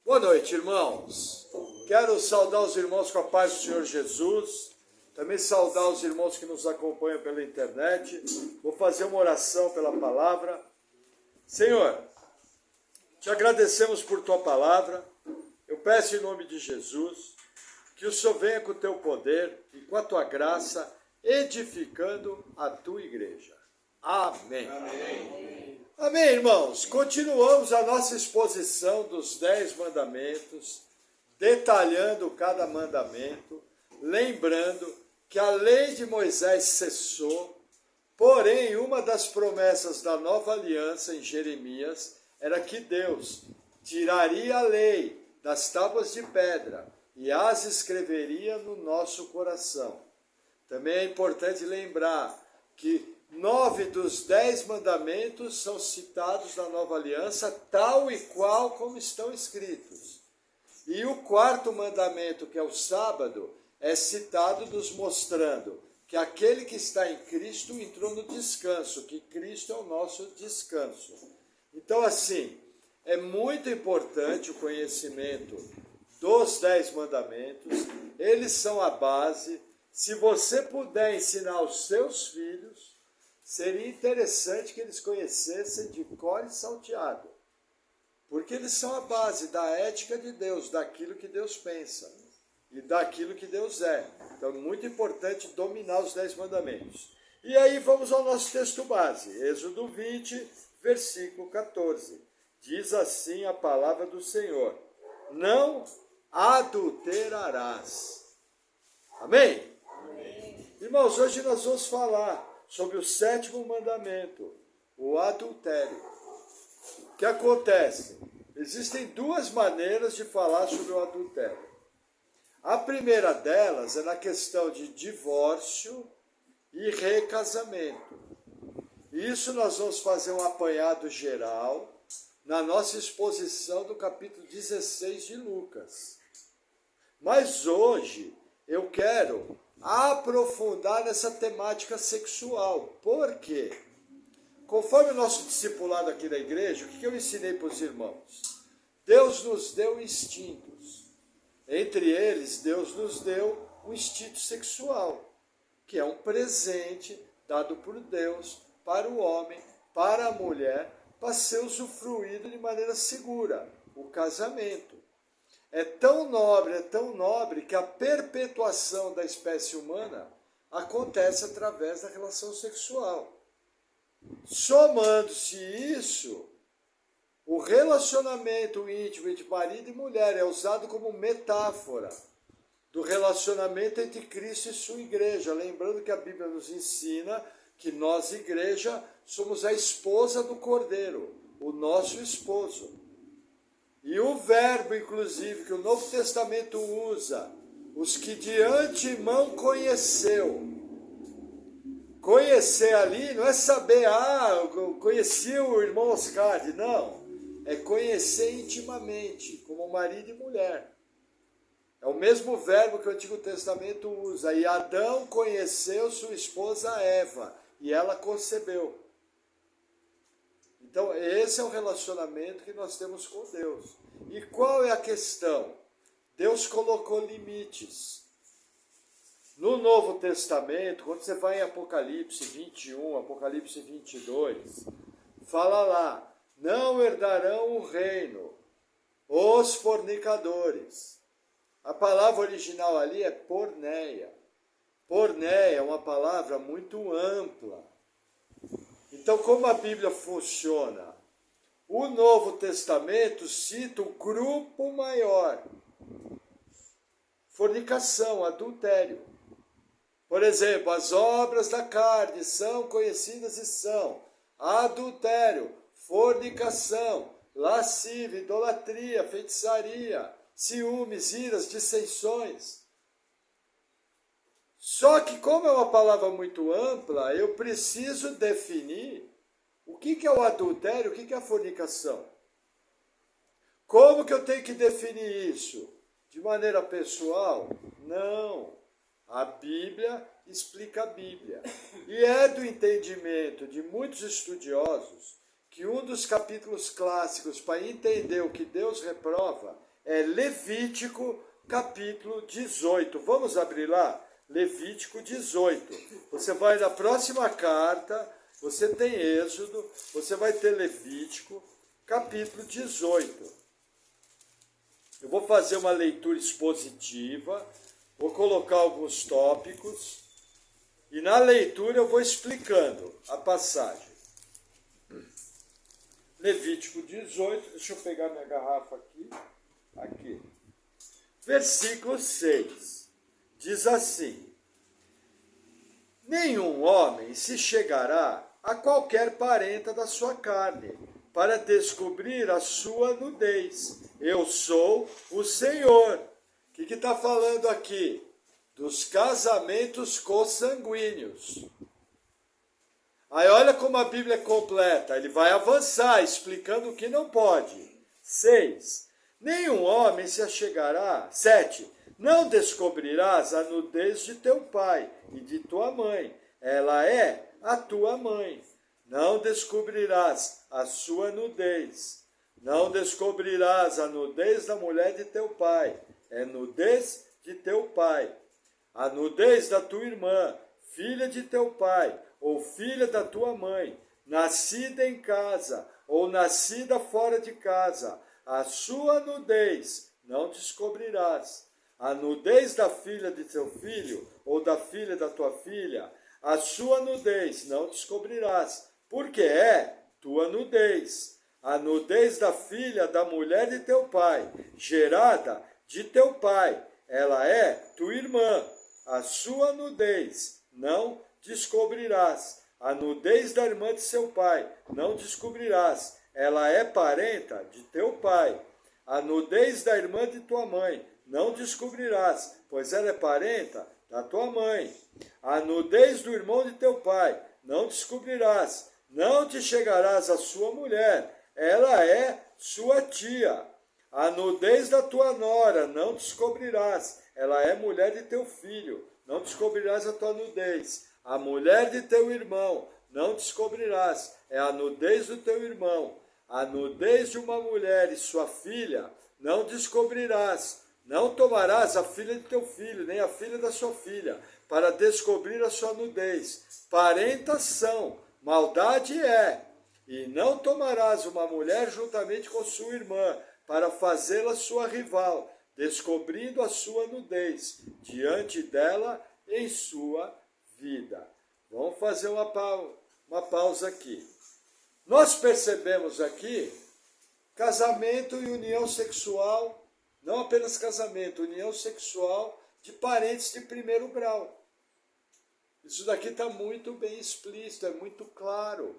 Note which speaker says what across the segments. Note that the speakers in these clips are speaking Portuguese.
Speaker 1: Boa noite, irmãos. Quero saudar os irmãos com a paz do Senhor Jesus. Também saudar os irmãos que nos acompanham pela internet. Vou fazer uma oração pela palavra. Senhor, te agradecemos por tua palavra. Eu peço em nome de Jesus que o Senhor venha com o teu poder e com a tua graça, edificando a tua igreja. Amém. Amém. Amém, irmãos. Continuamos a nossa exposição dos 10 mandamentos, detalhando cada mandamento, lembrando que a lei de Moisés cessou, porém uma das promessas da nova aliança em Jeremias era que Deus tiraria a lei das tábuas de pedra e as escreveria no nosso coração. Também é importante lembrar que 9 dos 10 mandamentos são citados na nova aliança, tal e qual como estão escritos. E o quarto mandamento, que é o sábado, é citado nos mostrando que aquele que está em Cristo entrou no descanso, que Cristo é o nosso descanso. Então, assim, é muito importante o conhecimento dos 10 mandamentos, eles são a base. Se você puder ensinar aos seus filhos, seria interessante que eles conhecessem de cor e salteado, porque eles são a base da ética de Deus, daquilo que Deus pensa e daquilo que Deus é. Então é muito importante dominar os 10 mandamentos. E aí vamos ao nosso texto base, Êxodo 20, versículo 14. Diz assim a palavra do Senhor: não adulterarás. Amém? Amém. Irmãos, hoje nós vamos falar sobre o 7º mandamento, o adultério. O que acontece? Existem 2 maneiras de falar sobre o adultério. A primeira delas é na questão de divórcio e recasamento. Isso nós vamos fazer um apanhado geral na nossa exposição do capítulo 16 de Lucas. Mas hoje eu quero aprofundar nessa temática sexual. Por quê? Conforme o nosso discipulado aqui da igreja, o que eu ensinei para os irmãos? Deus nos deu instintos. Entre eles, Deus nos deu um instinto sexual, que é um presente dado por Deus para o homem, para a mulher, para ser usufruído de maneira segura, o casamento. É tão nobre que a perpetuação da espécie humana acontece através da relação sexual. Somando-se isso, o relacionamento íntimo entre marido e mulher é usado como metáfora do relacionamento entre Cristo e sua igreja. Lembrando que a Bíblia nos ensina que nós, igreja, somos a esposa do Cordeiro, o nosso esposo. E o verbo, inclusive, que o Novo Testamento usa, os que de antemão conheceu. Conhecer ali não é saber, eu conheci o irmão Oscar, não. É conhecer intimamente, como marido e mulher. É o mesmo verbo que o Antigo Testamento usa. E Adão conheceu sua esposa Eva, e ela concebeu. Então, esse é o relacionamento que nós temos com Deus. E qual é a questão? Deus colocou limites. No Novo Testamento, quando você vai em Apocalipse 21, Apocalipse 22, fala lá: não herdarão o reino os fornicadores. A palavra original ali é porneia. Porneia é uma palavra muito ampla. Então, como a Bíblia funciona? O Novo Testamento cita o grupo maior. Fornicação, adultério. Por exemplo, as obras da carne são conhecidas e são adultério, fornicação, lascívia, idolatria, feitiçaria, ciúmes, iras, dissensões. Só que, como é uma palavra muito ampla, eu preciso definir o que é o adultério, o que é a fornicação. Como que eu tenho que definir isso? De maneira pessoal? Não. A Bíblia explica a Bíblia. E é do entendimento de muitos estudiosos que um dos capítulos clássicos para entender o que Deus reprova é Levítico capítulo 18. Vamos abrir lá? Levítico 18. Você vai na próxima carta, você tem Êxodo, você vai ter Levítico capítulo 18. Eu vou fazer uma leitura expositiva, vou colocar alguns tópicos e na leitura eu vou explicando a passagem. Levítico 18, deixa eu pegar minha garrafa aqui. Versículo 6, diz assim: nenhum homem se chegará a qualquer parenta da sua carne, para descobrir a sua nudez. Eu sou o Senhor. O que está falando aqui? Dos casamentos consanguíneos. Aí olha como a Bíblia é completa. Ele vai avançar, explicando o que não pode. 6. Nenhum homem se achegará. 7. Não descobrirás a nudez de teu pai e de tua mãe. Ela é a tua mãe. Não descobrirás a sua nudez. Não descobrirás a nudez da mulher de teu pai. É nudez de teu pai. A nudez da tua irmã, filha de teu pai, ou filha da tua mãe, nascida em casa, ou nascida fora de casa. A sua nudez não descobrirás. A nudez da filha de teu filho, ou da filha da tua filha, a sua nudez não descobrirás, porque é tua nudez. A nudez da filha da mulher de teu pai, gerada de teu pai, ela é tua irmã. A sua nudez não descobrirás. A nudez da irmã de seu pai não descobrirás. Ela é parenta de teu pai. A nudez da irmã de tua mãe não descobrirás, pois ela é parenta da tua mãe. A nudez do irmão de teu pai não descobrirás. Não te chegarás à sua mulher, ela é sua tia. A nudez da tua nora não descobrirás, ela é mulher de teu filho. Não descobrirás a tua nudez. A mulher de teu irmão não descobrirás, é a nudez do teu irmão. A nudez de uma mulher e sua filha não descobrirás. Não tomarás a filha de teu filho, nem a filha da sua filha, para descobrir a sua nudez. Parentas são, maldade é. E não tomarás uma mulher juntamente com sua irmã, para fazê-la sua rival, descobrindo a sua nudez diante dela em sua vida. Vamos fazer uma pausa aqui. Nós percebemos aqui casamento e união sexual, não apenas casamento, união sexual de parentes de primeiro grau. Isso daqui está muito bem explícito, é muito claro.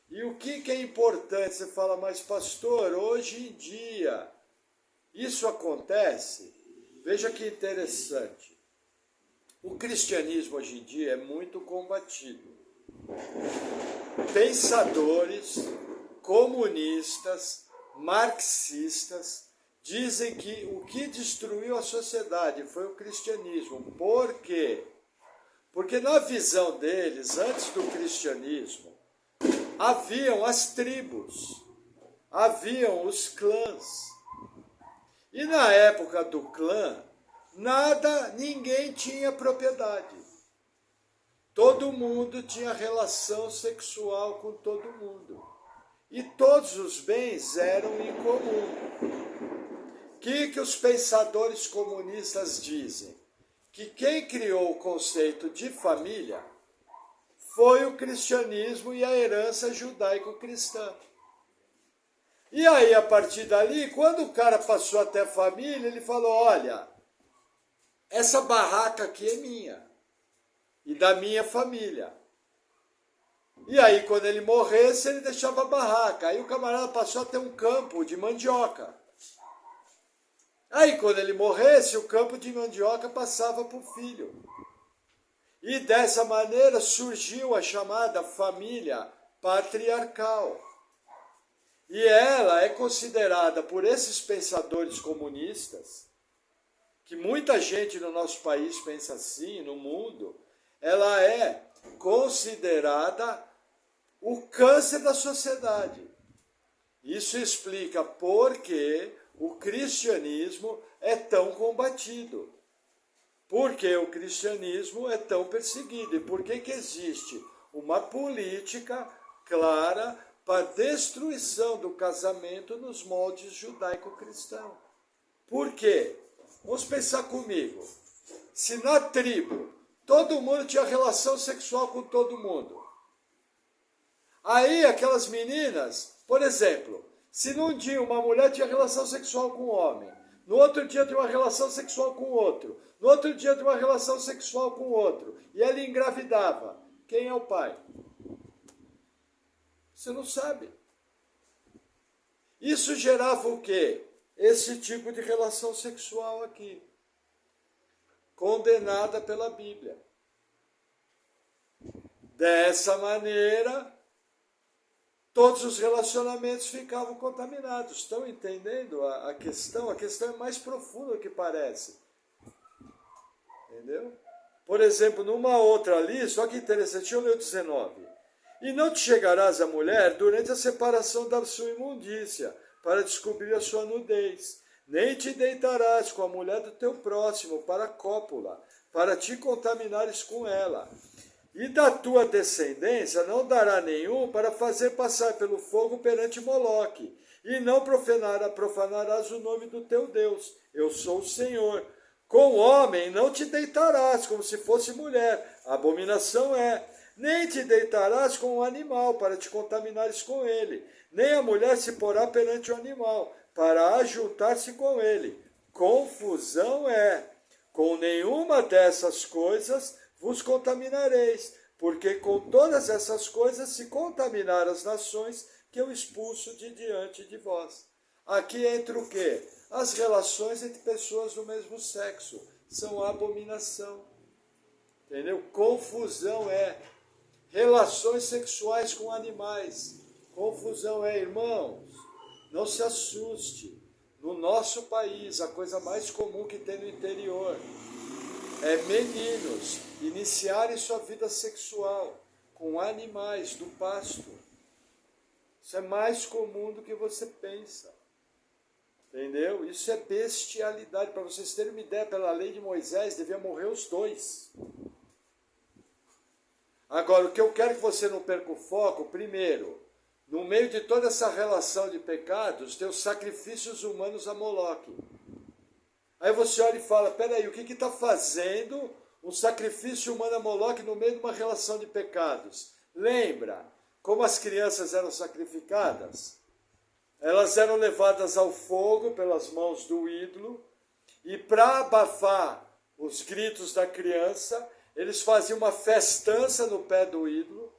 Speaker 1: E o que é importante? Você fala, mas pastor, hoje em dia isso acontece? Veja que interessante. O cristianismo hoje em dia é muito combatido. Pensadores, comunistas, marxistas, dizem que o que destruiu a sociedade foi o cristianismo. Por quê? Porque na visão deles, antes do cristianismo, haviam as tribos, haviam os clãs. E na época do clã, ninguém tinha propriedade. Todo mundo tinha relação sexual com todo mundo. E todos os bens eram em comum. O que os pensadores comunistas dizem? Que quem criou o conceito de família foi o cristianismo e a herança judaico-cristã. E aí, a partir dali, quando o cara passou até a família, ele falou, olha, essa barraca aqui é minha e da minha família. E aí, quando ele morresse, ele deixava a barraca. Aí o camarada passou a ter um campo de mandioca. Aí, quando ele morresse, o campo de mandioca passava para o filho. E dessa maneira surgiu a chamada família patriarcal. E ela é considerada por esses pensadores comunistas, que muita gente no nosso país pensa assim, no mundo, ela é considerada o câncer da sociedade. Isso explica por que o cristianismo é tão combatido? Por que o cristianismo é tão perseguido? E por que existe uma política clara para a destruição do casamento nos moldes judaico-cristão? Por quê? Vamos pensar comigo. Se na tribo todo mundo tinha relação sexual com todo mundo, aí aquelas meninas, por exemplo, se num dia uma mulher tinha relação sexual com um homem, no outro dia tinha uma relação sexual com o outro, no outro dia tinha uma relação sexual com o outro, e ela engravidava, quem é o pai? Você não sabe. Isso gerava o quê? Esse tipo de relação sexual aqui, condenada pela Bíblia. Dessa maneira, todos os relacionamentos ficavam contaminados. Estão entendendo a questão? A questão é mais profunda do que parece. Entendeu? Por exemplo, numa outra ali, só que interessante, eu leio 19. E não te chegarás à mulher durante a separação da sua imundícia, para descobrir a sua nudez. Nem te deitarás com a mulher do teu próximo para a cópula, para te contaminares com ela. E da tua descendência não dará nenhum para fazer passar pelo fogo perante Moloque, e não profanarás o nome do teu Deus. Eu sou o Senhor. Com homem não te deitarás, como se fosse mulher. Abominação é. Nem te deitarás com um animal, para te contaminares com ele. Nem a mulher se porá perante o animal, para ajuntar-se com ele. Confusão é. Com nenhuma dessas coisas vos contaminareis, porque com todas essas coisas se contaminaram as nações que eu expulso de diante de vós. Aqui entra o quê? As relações entre pessoas do mesmo sexo são abominação. Entendeu? Confusão é. Relações sexuais com animais. Confusão é, irmãos. Não se assuste. No nosso país, a coisa mais comum que tem no interior é meninos iniciarem sua vida sexual com animais do pasto. Isso é mais comum do que você pensa. Entendeu? Isso é bestialidade. Para vocês terem uma ideia, pela lei de Moisés, devia morrer os dois. Agora, o que eu quero que você não perca o foco, primeiro, no meio de toda essa relação de pecados, tem os sacrifícios humanos a Moloque. Aí você olha e fala, peraí, o que está fazendo um sacrifício humano a Moloque no meio de uma relação de pecados? Lembra como as crianças eram sacrificadas? Elas eram levadas ao fogo pelas mãos do ídolo, e para abafar os gritos da criança, eles faziam uma festança no pé do ídolo,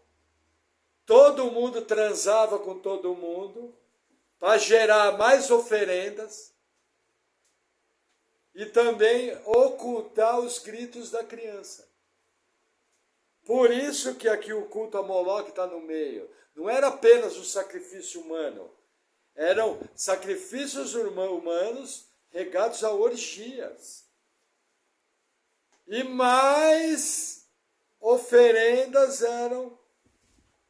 Speaker 1: todo mundo transava com todo mundo, para gerar mais oferendas, e também ocultar os gritos da criança. Por isso que aqui o culto a Moloque está no meio. Não era apenas um sacrifício humano. Eram sacrifícios humanos regados a orgias. E mais oferendas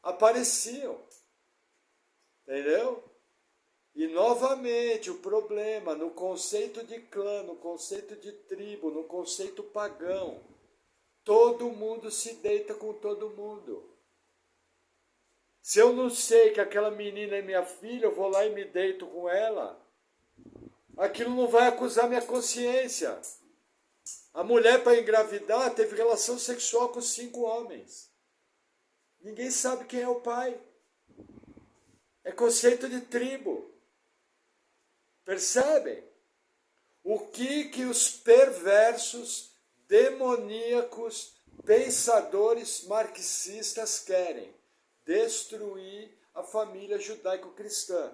Speaker 1: apareciam. Entendeu? E novamente o problema no conceito de clã, no conceito de tribo, no conceito pagão. Todo mundo se deita com todo mundo. Se eu não sei que aquela menina é minha filha, eu vou lá e me deito com ela. Aquilo não vai acusar minha consciência. A mulher, para engravidar, teve relação sexual com 5 homens. Ninguém sabe quem é o pai. É conceito de tribo. Percebem? O que os perversos, demoníacos, pensadores marxistas querem? Destruir a família judaico-cristã.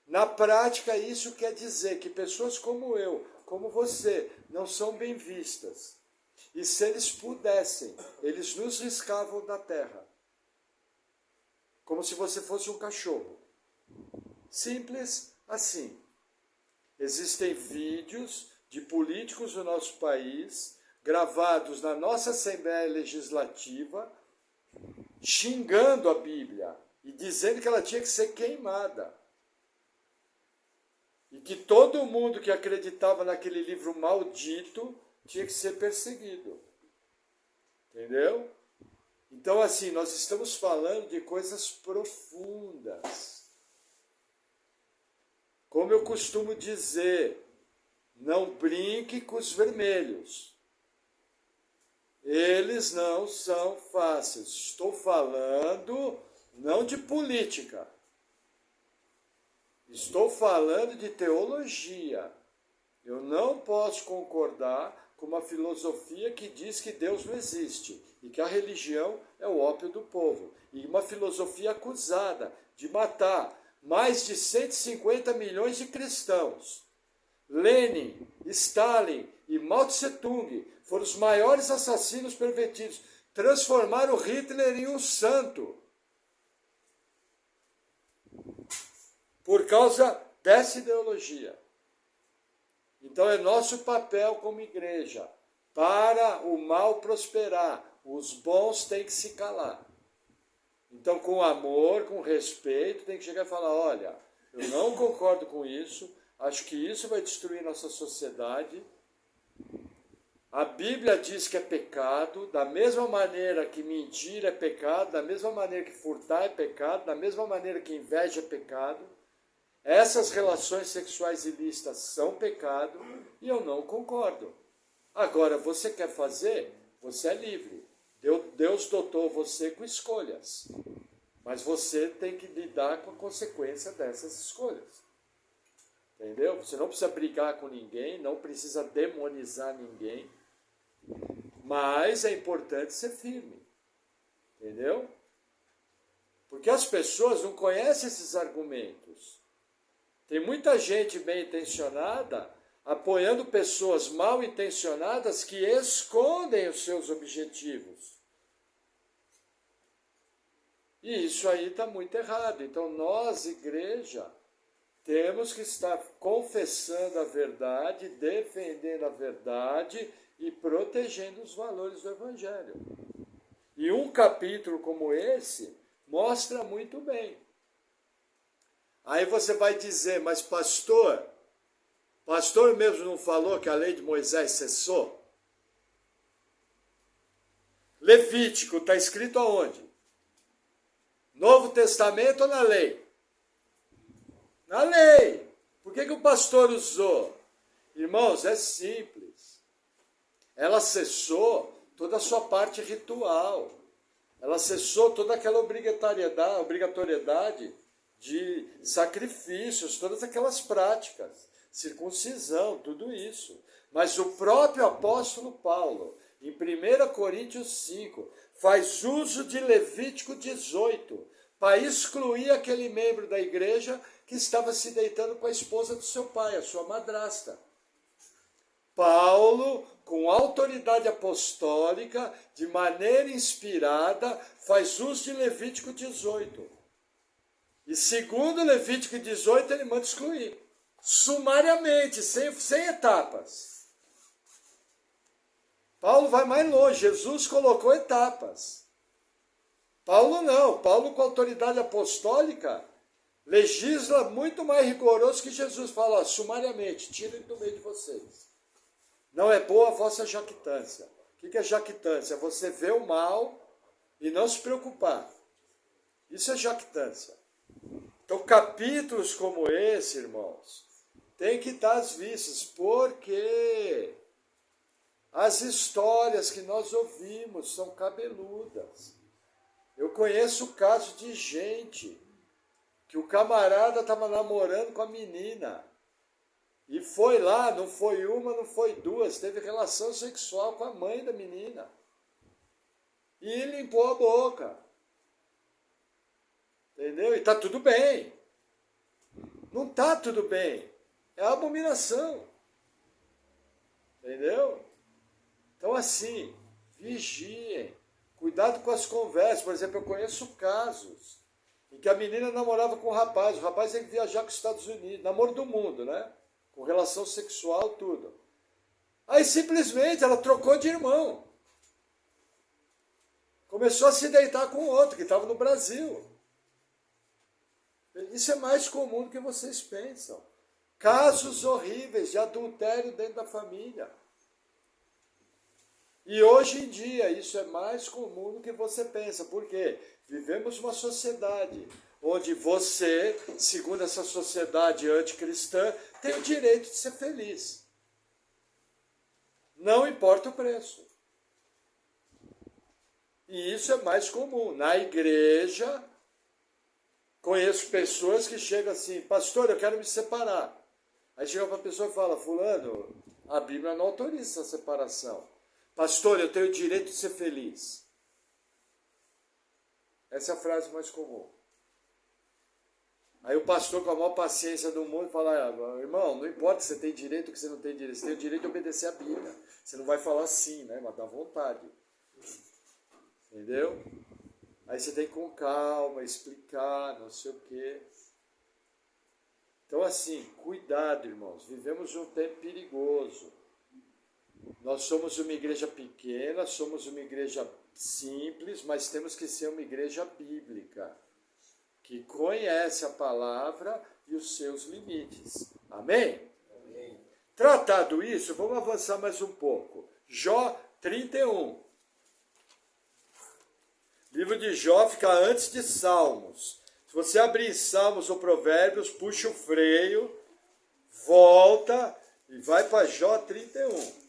Speaker 1: Na prática, isso quer dizer que pessoas como eu, como você, não são bem vistas. E se eles pudessem, eles nos riscavam da terra. Como se você fosse um cachorro. Simples assim. Existem vídeos de políticos do nosso país, gravados na nossa Assembleia Legislativa, xingando a Bíblia e dizendo que ela tinha que ser queimada. E que todo mundo que acreditava naquele livro maldito tinha que ser perseguido. Entendeu? Então, assim, nós estamos falando de coisas profundas. Como eu costumo dizer, não brinque com os vermelhos. Eles não são fáceis. Estou falando não de política. Estou falando de teologia. Eu não posso concordar com uma filosofia que diz que Deus não existe e que a religião é o ópio do povo. E uma filosofia acusada de matar mais de 150 milhões de cristãos. Lenin, Stalin e Mao Tse-tung foram os maiores assassinos pervertidos. Transformaram Hitler em um santo. Por causa dessa ideologia. Então é nosso papel como igreja, para o mal prosperar, os bons têm que se calar. Então, com amor, com respeito, tem que chegar e falar, olha, eu não concordo com isso, acho que isso vai destruir nossa sociedade. A Bíblia diz que é pecado, da mesma maneira que mentir é pecado, da mesma maneira que furtar é pecado, da mesma maneira que inveja é pecado. Essas relações sexuais ilícitas são pecado e eu não concordo. Agora, você quer fazer? Você é livre. Deus dotou você com escolhas. Mas você tem que lidar com a consequência dessas escolhas. Entendeu? Você não precisa brigar com ninguém, não precisa demonizar ninguém. Mas é importante ser firme. Entendeu? Porque as pessoas não conhecem esses argumentos. Tem muita gente bem intencionada apoiando pessoas mal intencionadas que escondem os seus objetivos. E isso aí está muito errado. Então nós, igreja, temos que estar confessando a verdade, defendendo a verdade e protegendo os valores do Evangelho. E um capítulo como esse mostra muito bem. Aí você vai dizer, mas pastor mesmo não falou que a lei de Moisés cessou? Levítico está escrito aonde? Novo Testamento ou na lei? Na lei. Por que o pastor usou? Irmãos, é simples. Ela cessou toda a sua parte ritual. Ela cessou toda aquela obrigatoriedade de sacrifícios, todas aquelas práticas, circuncisão, tudo isso. Mas o próprio apóstolo Paulo, em 1 Coríntios 5, faz uso de Levítico 18, para excluir aquele membro da igreja que estava se deitando com a esposa do seu pai, a sua madrasta. Paulo, com autoridade apostólica, de maneira inspirada, faz uso de Levítico 18. E segundo Levítico 18, ele manda excluir. Sumariamente, sem etapas. Paulo vai mais longe. Jesus colocou etapas. Paulo não. Paulo, com autoridade apostólica, legisla muito mais rigoroso que Jesus. Fala, sumariamente, tirem do meio de vocês. Não é boa a vossa jactância. O que é jactância? É você ver o mal e não se preocupar. Isso é jactância. Então, capítulos como esse, irmãos, tem que estar às vistas, porque as histórias que nós ouvimos são cabeludas. Eu conheço o caso de gente que o camarada estava namorando com a menina e foi lá, não foi uma, não foi duas, teve relação sexual com a mãe da menina e limpou a boca. Entendeu? E está tudo bem. Não está tudo bem. É abominação. Entendeu? Então, assim, vigiem. Cuidado com as conversas. Por exemplo, eu conheço casos em que a menina namorava com o rapaz tem que viajar para os Estados Unidos, namoro do mundo, né? Com relação sexual, tudo. Aí, simplesmente, ela trocou de irmão. Começou a se deitar com outro, que estava no Brasil. Isso é mais comum do que vocês pensam. Casos horríveis de adultério dentro da família. E hoje em dia isso é mais comum do que você pensa. Por quê? Vivemos uma sociedade onde você, segundo essa sociedade anticristã, tem o direito de ser feliz. Não importa o preço. E isso é mais comum. Na igreja, conheço pessoas que chegam assim, pastor, eu quero me separar. Aí chega para a pessoa e fala, fulano, a Bíblia não autoriza essa separação. Pastor, eu tenho o direito de ser feliz. Essa é a frase mais comum. Aí o pastor, com a maior paciência do mundo, fala, irmão, não importa se você tem direito ou que você não tem direito, você tem o direito de obedecer a Bíblia. Você não vai falar sim, né? Mas dá vontade. Entendeu? Aí você tem que com calma explicar, não sei o quê. Então assim, cuidado, irmãos. Vivemos um tempo perigoso. Nós somos uma igreja pequena, somos uma igreja simples, mas temos que ser uma igreja bíblica, que conhece a palavra e os seus limites. Amém? Amém. Tratado isso, vamos avançar mais um pouco. Jó 31. O livro de Jó fica antes de Salmos. Se você abrir Salmos ou Provérbios, puxa o freio, volta e vai para Jó 31.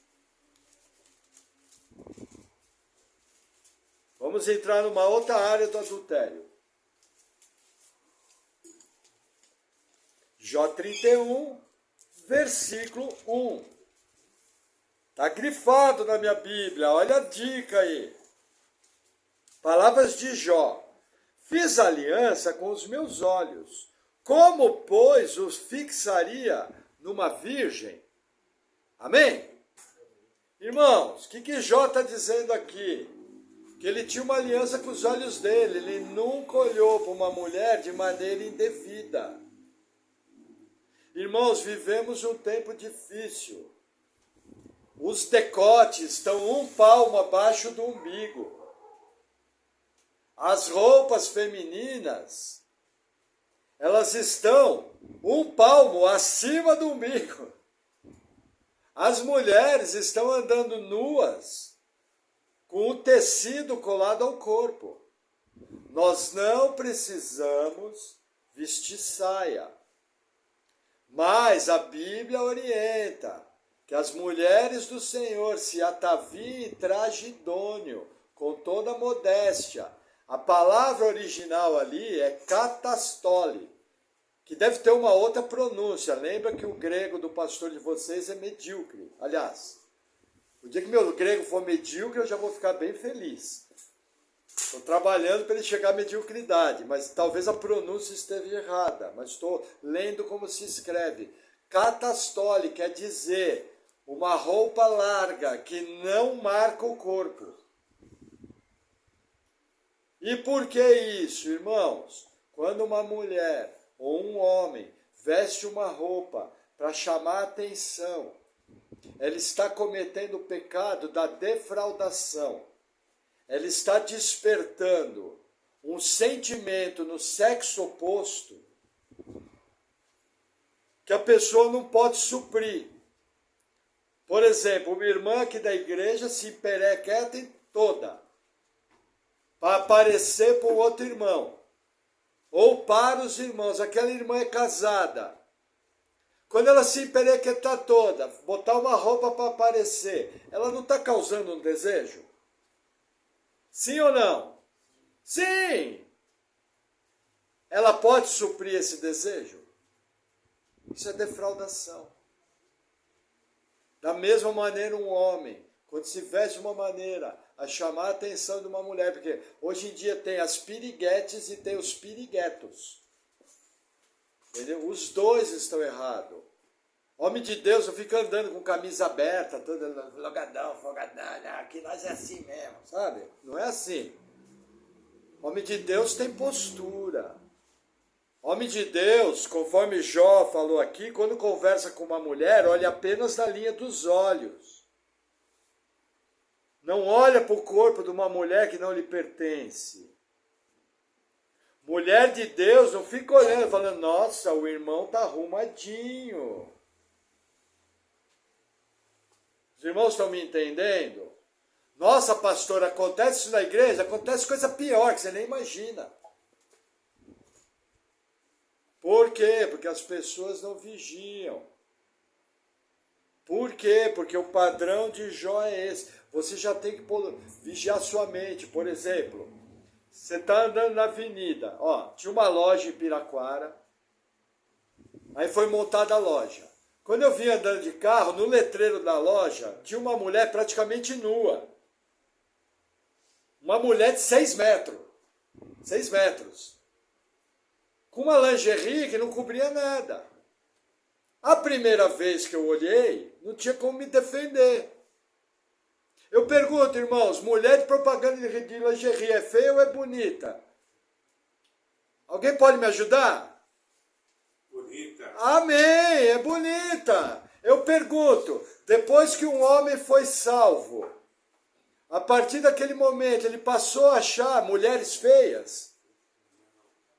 Speaker 1: Vamos entrar numa outra área do adultério. Jó 31, versículo 1. Está grifado na minha Bíblia, olha a dica aí. Palavras de Jó. Fiz aliança com os meus olhos. Como, pois, os fixaria numa virgem? Amém? Irmãos, o que Jó está dizendo aqui? Que ele tinha uma aliança com os olhos dele. Ele nunca olhou para uma mulher de maneira indevida. Irmãos, vivemos um tempo difícil. Os decotes estão um palmo abaixo do umbigo. As roupas femininas, elas estão um palmo acima do umbigo. As mulheres estão andando nuas, com o tecido colado ao corpo. Nós não precisamos vestir saia. Mas a Bíblia orienta que as mulheres do Senhor se ataviem em traje idôneo, com toda modéstia. A palavra original ali é katastole, que deve ter uma outra pronúncia. Lembra que o grego do pastor de vocês é medíocre. Aliás, o dia que meu grego for medíocre, eu já vou ficar bem feliz. Estou trabalhando para ele chegar à mediocridade, mas talvez a pronúncia esteja errada. Mas estou lendo como se escreve. Katastole quer dizer uma roupa larga que não marca o corpo. E por que isso, irmãos? Quando uma mulher ou um homem veste uma roupa para chamar a atenção, ela está cometendo o pecado da defraudação. Ela está despertando um sentimento no sexo oposto que a pessoa não pode suprir. Por exemplo, uma irmã aqui da igreja se emperequeta toda para aparecer para o outro irmão, ou para os irmãos. Aquela irmã é casada. Quando ela se emperequetar toda, botar uma roupa para aparecer, ela não está causando um desejo? Sim ou não? Sim! Ela pode suprir esse desejo? Isso é defraudação. Da mesma maneira, um homem, quando se veste de uma maneira a chamar a atenção de uma mulher, porque hoje em dia tem as piriguetes e tem os piriguetos. Entendeu? Os dois estão errados. Homem de Deus não fica andando com camisa aberta, todo logadão, folgadão, aqui nós é assim mesmo, sabe? Não é assim. Homem de Deus tem postura. Homem de Deus, conforme Jó falou aqui, quando conversa com uma mulher, olha apenas na linha dos olhos. Não olha para o corpo de uma mulher que não lhe pertence. Mulher de Deus não fica olhando, falando, nossa, o irmão tá arrumadinho. Os irmãos estão me entendendo? Nossa, pastor, acontece isso na igreja? Acontece coisa pior, que você nem imagina. Por quê? Porque as pessoas não vigiam. Por quê? Porque o padrão de Jó é esse. Você já tem que vigiar sua mente. Por exemplo, você está andando na avenida. Ó, tinha uma loja em Piraquara. Aí foi montada a loja. Quando eu vim andando de carro, no letreiro da loja, tinha uma mulher praticamente nua. Uma mulher de 6 metros. 6 metros. Com uma lingerie que não cobria nada. A primeira vez que eu olhei, não tinha como me defender. Eu pergunto, irmãos, mulher de propaganda de lingerie é feia ou é bonita? Alguém pode me ajudar?
Speaker 2: Bonita.
Speaker 1: Amém, é bonita. Eu pergunto, depois que um homem foi salvo, a partir daquele momento ele passou a achar mulheres feias?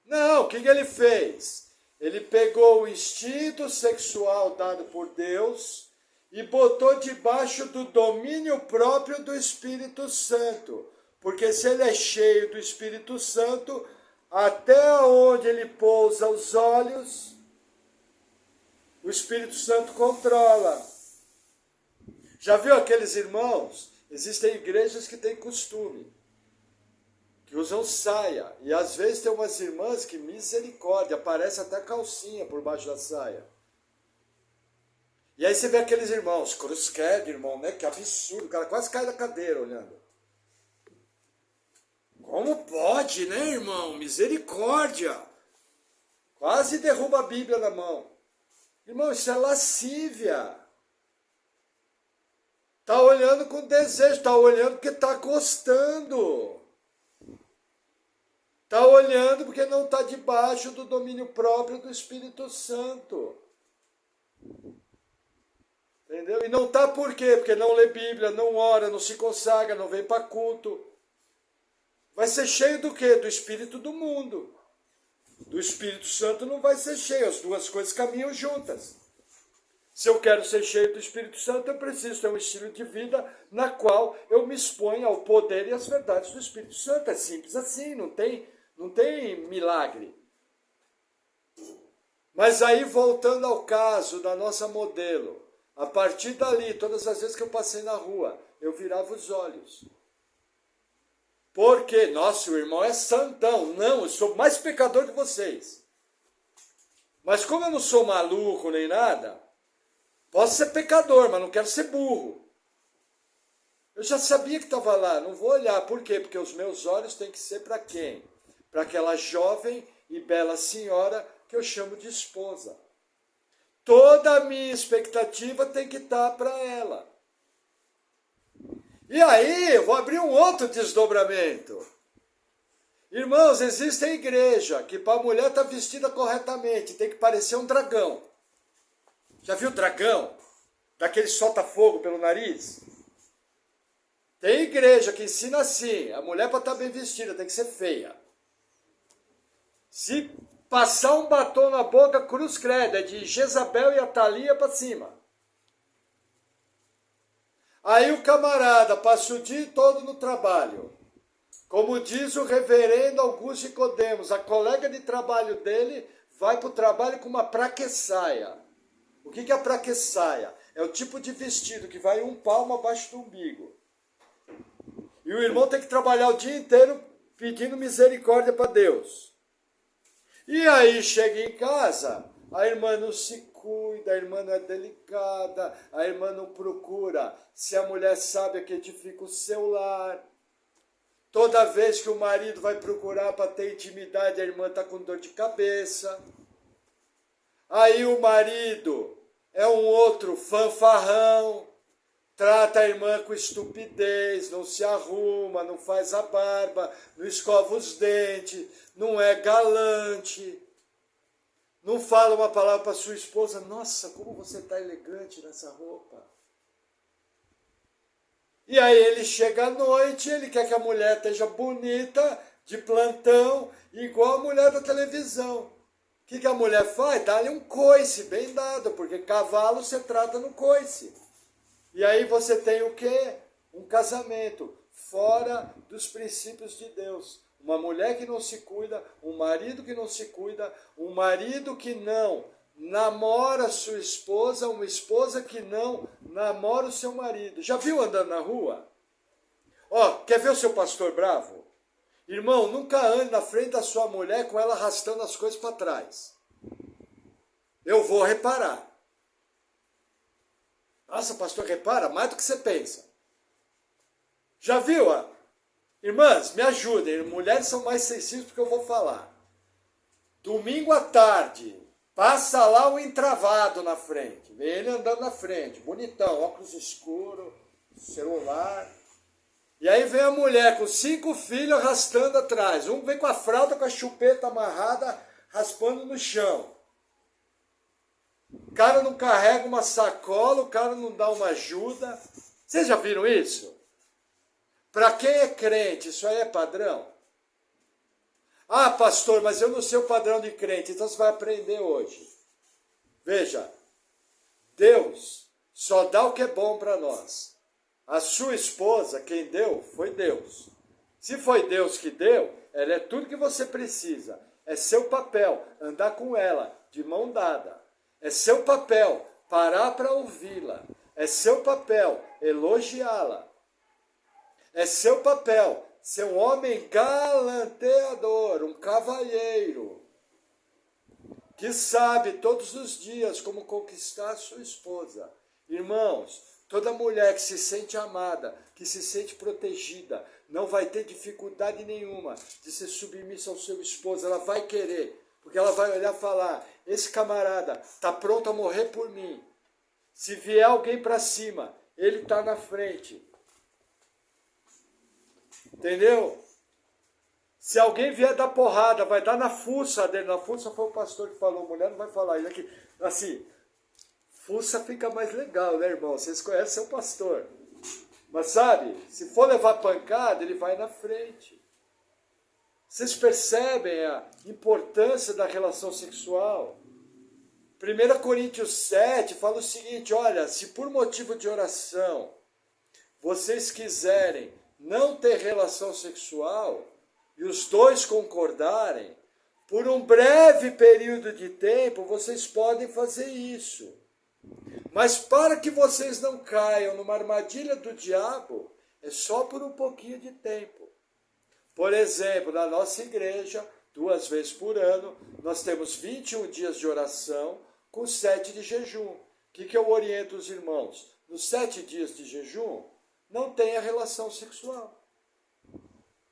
Speaker 1: Não, o que ele fez? Ele pegou o instinto sexual dado por Deus e botou debaixo do domínio próprio do Espírito Santo. Porque se ele é cheio do Espírito Santo, até onde ele pousa os olhos, o Espírito Santo controla. Já viu aqueles irmãos? Existem igrejas que têm costume, que usam saia. E às vezes tem umas irmãs que, misericórdia, aparece até calcinha por baixo da saia. E aí você vê aqueles irmãos, cruz credo, irmão, né? Que absurdo, o cara quase cai da cadeira olhando. Como pode, né, irmão? Misericórdia! Quase derruba a Bíblia na mão. Irmão, isso é lascívia. Está olhando com desejo, está olhando porque está gostando. Está olhando porque não está debaixo do domínio próprio do Espírito Santo. Entendeu? E não está por quê? Porque não lê Bíblia, não ora, não se consagra, não vem para culto. Vai ser cheio do quê? Do espírito do mundo. Do Espírito Santo não vai ser cheio, as duas coisas caminham juntas. Se eu quero ser cheio do Espírito Santo, eu preciso ter um estilo de vida na qual eu me exponho ao poder e às verdades do Espírito Santo. É simples assim, não tem milagre. Mas aí, voltando ao caso da nossa modelo, a partir dali, todas as vezes que eu passei na rua, eu virava os olhos. Por quê? Nossa, o irmão é santão. Não, eu sou mais pecador que vocês. Mas como eu não sou maluco nem nada, posso ser pecador, mas não quero ser burro. Eu já sabia que estava lá, não vou olhar. Por quê? Porque os meus olhos têm que ser para quem? Para aquela jovem e bela senhora que eu chamo de esposa. Toda a minha expectativa tem que estar para ela. E aí, eu vou abrir um outro desdobramento. Irmãos, existe a igreja que para a mulher estar vestida corretamente tem que parecer um dragão. Já viu dragão? Daquele solta fogo pelo nariz? Tem igreja que ensina assim, a mulher para estar bem vestida tem que ser feia. Se passar um batom na boca, cruz credo, é de Jezabel e Atalia para cima. Aí o camarada passa o dia todo no trabalho. Como diz o reverendo Augusto Nicodemos, a colega de trabalho dele vai para o trabalho com uma praquessaia. O que é a praquessaia? É o tipo de vestido que vai um palmo abaixo do umbigo. E o irmão tem que trabalhar o dia inteiro pedindo misericórdia para Deus. E aí chega em casa, a irmã não se cuida, a irmã não é delicada, a irmã não procura se a mulher sabe que edifica o seu lar. Toda vez que o marido vai procurar para ter intimidade, a irmã está com dor de cabeça. Aí o marido é um outro fanfarrão, trata a irmã com estupidez, não se arruma, não faz a barba, não escova os dentes, não é galante, não fala uma palavra para sua esposa, nossa, como você está elegante nessa roupa. E aí ele chega à noite, ele quer que a mulher esteja bonita, de plantão, igual a mulher da televisão. O que a mulher faz? Dá-lhe um coice bem dado, porque cavalo você trata no coice. E aí você tem o quê? Um casamento fora dos princípios de Deus. Uma mulher que não se cuida, um marido que não se cuida, um marido que não namora sua esposa, uma esposa que não namora o seu marido. Já viu andando na rua? Ó, quer ver o seu pastor bravo? Irmão, nunca ande na frente da sua mulher com ela arrastando as coisas para trás. Eu vou reparar. Nossa, pastor, repara mais do que você pensa. Já viu? Irmãs, me ajudem. Mulheres são mais sensíveis porque eu vou falar. Domingo à tarde, passa lá o entravado na frente. Vem ele andando na frente, bonitão, óculos escuros, celular. E aí vem a mulher com 5 filhos arrastando atrás. Um vem com a fralda, com a chupeta amarrada, raspando no chão. O cara não carrega uma sacola, o cara não dá uma ajuda. Vocês já viram isso? Para quem é crente, isso aí é padrão? Ah, pastor, mas eu não sei o padrão de crente, então você vai aprender hoje. Veja, Deus só dá o que é bom para nós. A sua esposa, quem deu, foi Deus. Se foi Deus que deu, ela é tudo que você precisa. É seu papel andar com ela de mão dada. É seu papel parar para ouvi-la. É seu papel elogiá-la. É seu papel ser um homem galanteador, um cavalheiro, que sabe todos os dias como conquistar a sua esposa. Irmãos, toda mulher que se sente amada, que se sente protegida, não vai ter dificuldade nenhuma de ser submissa ao seu esposo. Ela vai querer, porque ela vai olhar e falar, esse camarada está pronto a morrer por mim. Se vier alguém para cima, ele está na frente. Entendeu? Se alguém vier dar porrada, vai dar na fuça dele. Na fuça foi o pastor que falou, mulher não vai falar. Isso aqui, assim, fuça fica mais legal, né, irmão? Vocês conhecem seu pastor. Mas sabe, se for levar pancada, ele vai na frente. Vocês percebem a importância da relação sexual? 1 Coríntios 7 fala o seguinte, olha, se por motivo de oração vocês quiserem não ter relação sexual e os dois concordarem, por um breve período de tempo vocês podem fazer isso. Mas para que vocês não caiam numa armadilha do diabo, é só por um pouquinho de tempo. Por exemplo, na nossa igreja, 2 vezes por ano, nós temos 21 dias de oração com 7 de jejum. O que eu oriento os irmãos? Nos 7 dias de jejum, não tenha relação sexual.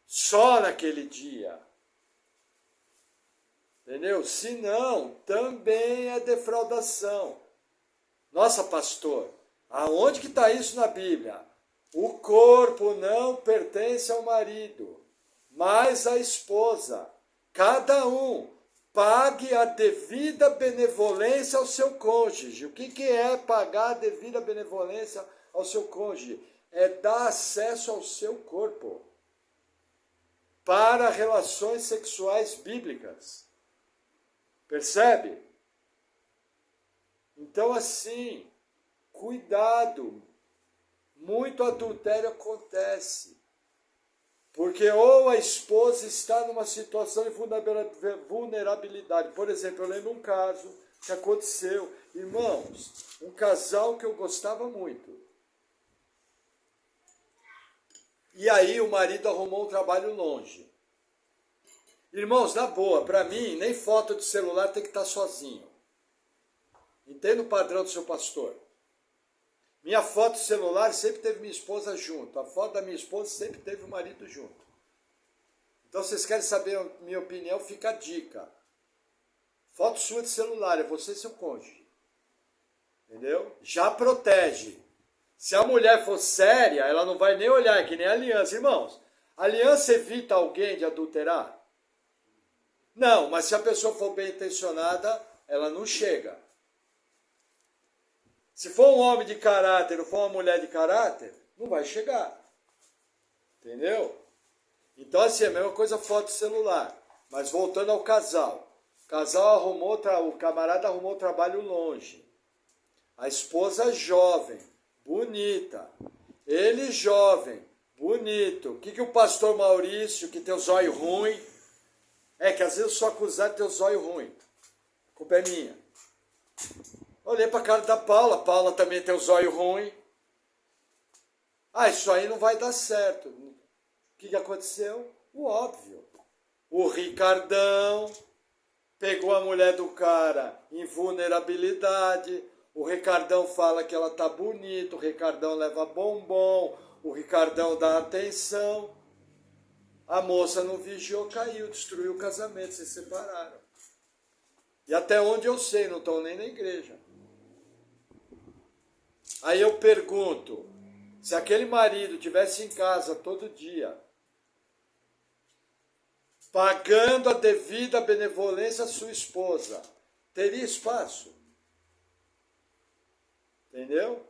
Speaker 1: Só naquele dia. Entendeu? Senão, também é defraudação. Nossa, pastor, aonde que está isso na Bíblia? O corpo não pertence ao marido, mas à esposa. Cada um pague a devida benevolência ao seu cônjuge. O que é pagar a devida benevolência ao seu cônjuge? É dar acesso ao seu corpo para relações sexuais bíblicas. Percebe? Então, assim, cuidado. Muito adultério acontece. Porque ou a esposa está numa situação de vulnerabilidade. Por exemplo, eu lembro um caso que aconteceu. Irmãos, um casal que eu gostava muito. E aí o marido arrumou um trabalho longe. Irmãos, na boa, para mim, nem foto de celular tem que estar sozinho. Entenda o padrão do seu pastor. Minha foto de celular sempre teve minha esposa junto. A foto da minha esposa sempre teve o marido junto. Então, vocês querem saber a minha opinião? Fica a dica. Foto sua de celular, é você e seu cônjuge. Entendeu? Já protege. Se a mulher for séria, ela não vai nem olhar, que nem a aliança. Irmãos, a aliança evita alguém de adulterar? Não, mas se a pessoa for bem intencionada, ela não chega. Se for um homem de caráter ou for uma mulher de caráter, não vai chegar. Entendeu? Então, assim, é a mesma coisa foto celular. Mas voltando ao casal. O casal arrumou, o camarada arrumou trabalho longe. A esposa jovem, bonita. Ele jovem, bonito. O que o pastor Maurício, que tem o zóio ruim... É que às vezes eu sou acusado de ter o zóio ruim. A culpa é minha. Olhei para a cara da Paula. Paula também tem o zóio ruim. Ah, isso aí não vai dar certo. O que aconteceu? O óbvio. O Ricardão pegou a mulher do cara em vulnerabilidade. O Ricardão fala que ela tá bonita. O Ricardão leva bombom. O Ricardão dá atenção. A moça não vigiou, caiu, destruiu o casamento, se separaram. E até onde eu sei, não estão nem na igreja. Aí eu pergunto, se aquele marido tivesse em casa todo dia, pagando a devida benevolência à sua esposa, teria espaço? Entendeu?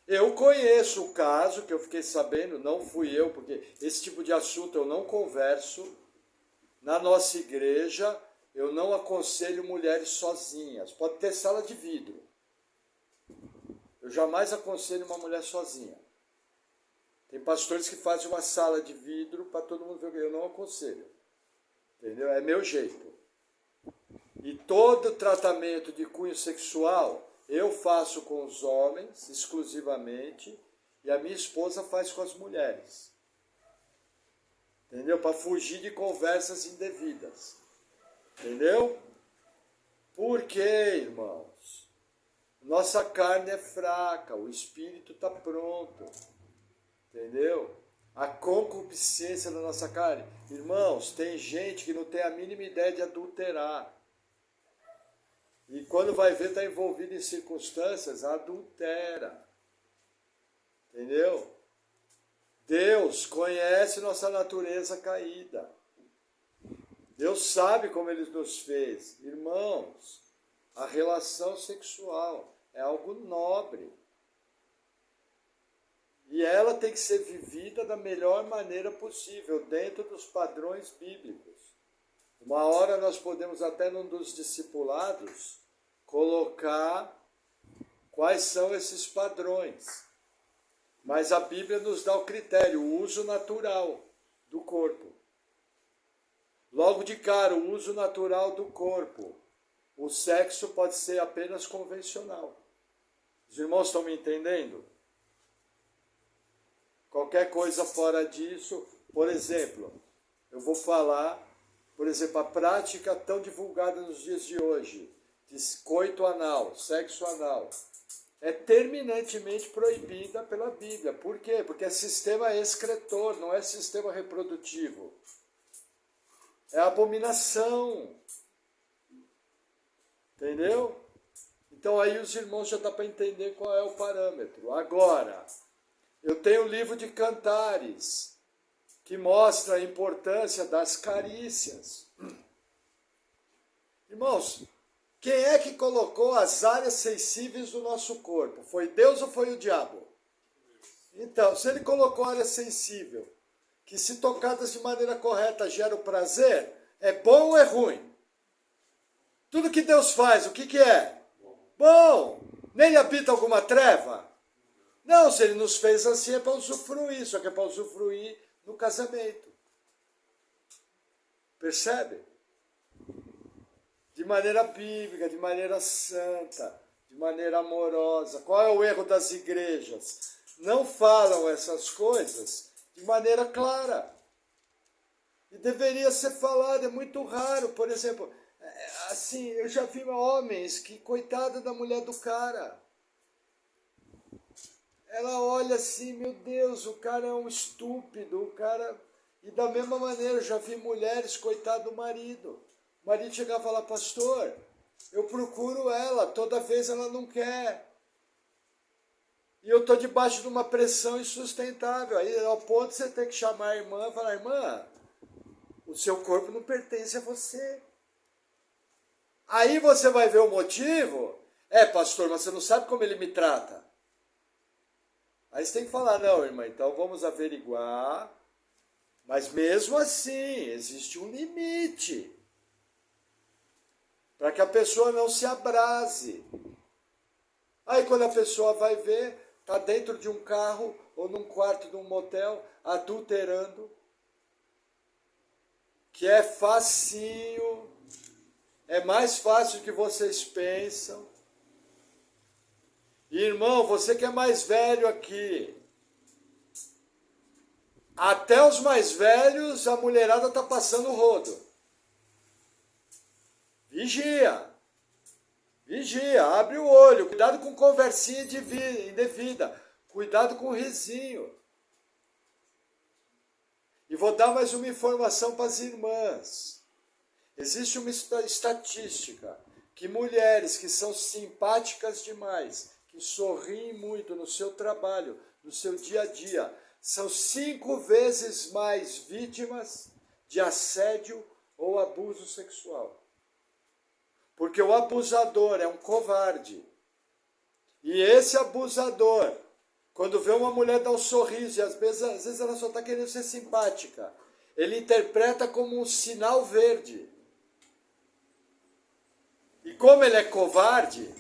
Speaker 1: Eu conheço o caso, que eu fiquei sabendo, não fui eu, porque esse tipo de assunto eu não converso. Na nossa igreja, eu não aconselho mulheres sozinhas. Pode ter sala de vidro. Eu jamais aconselho uma mulher sozinha. Tem pastores que fazem uma sala de vidro para todo mundo ver. Eu não aconselho. Entendeu? É meu jeito. E todo tratamento de cunho sexual eu faço com os homens, exclusivamente, e a minha esposa faz com as mulheres. Entendeu? Para fugir de conversas indevidas. Entendeu? Por quê, irmãos? Nossa carne é fraca, o espírito está pronto. Entendeu? A concupiscência da nossa carne. Irmãos, tem gente que não tem a mínima ideia de adulterar. E quando vai ver, está envolvido em circunstâncias, adultera. Entendeu? Deus conhece nossa natureza caída. Deus sabe como Ele nos fez. Irmãos, a relação sexual é algo nobre. E ela tem que ser vivida da melhor maneira possível, dentro dos padrões bíblicos. Uma hora nós podemos até num dos discipulados colocar quais são esses padrões. Mas a Bíblia nos dá o critério, o uso natural do corpo. Logo de cara, o uso natural do corpo. O sexo pode ser apenas convencional. Os irmãos estão me entendendo? Qualquer coisa fora disso, por exemplo, eu vou falar, por exemplo, a prática tão divulgada nos dias de hoje, de coito anal, sexo anal, é terminantemente proibida pela Bíblia. Por quê? Porque é sistema excretor, não é sistema reprodutivo. É abominação. Entendeu? Então aí os irmãos já dá para entender qual é o parâmetro. Agora, eu tenho um livro de Cantares, que mostra a importância das carícias. Irmãos, quem é que colocou as áreas sensíveis do nosso corpo? Foi Deus ou foi o diabo? Então, se ele colocou área sensível, que se tocadas de maneira correta geram prazer, é bom ou é ruim? Tudo que Deus faz, o que é? Bom! Nele habita alguma treva? Não, se ele nos fez assim é para usufruir, só que é para usufruir no casamento. Percebe? De maneira bíblica, de maneira santa, de maneira amorosa. Qual é o erro das igrejas? Não falam essas coisas de maneira clara. E deveria ser falado, é muito raro. Por exemplo, assim, eu já vi homens que, coitada da mulher do cara, ela olha assim, meu Deus, o cara é um estúpido, o cara... E da mesma maneira, eu já vi mulheres, coitado do marido. O marido chegava e falava, pastor, eu procuro ela, toda vez ela não quer. E eu estou debaixo de uma pressão insustentável. Aí, ao ponto de você ter que chamar a irmã e falar, irmã, o seu corpo não pertence a você. Aí você vai ver o motivo. É, pastor, mas você não sabe como ele me trata. Aí você tem que falar, não, irmã, então vamos averiguar. Mas mesmo assim, existe um limite. Para que a pessoa não se abrase. Aí quando a pessoa vai ver, está dentro de um carro ou num quarto de um motel, adulterando. Que é facinho, é mais fácil do que vocês pensam. Irmão, você que é mais velho aqui, até os mais velhos a mulherada está passando o rodo. Vigia, vigia, abre o olho, cuidado com conversinha indevida, cuidado com risinho. E vou dar mais uma informação para as irmãs. Existe uma estatística que mulheres que são simpáticas demais, que sorriem muito no seu trabalho, no seu dia a dia, são 5 vezes mais vítimas de assédio ou abuso sexual. Porque o abusador é um covarde. E esse abusador, quando vê uma mulher dar um sorriso, e às vezes ela só está querendo ser simpática, ele interpreta como um sinal verde. E como ele é covarde,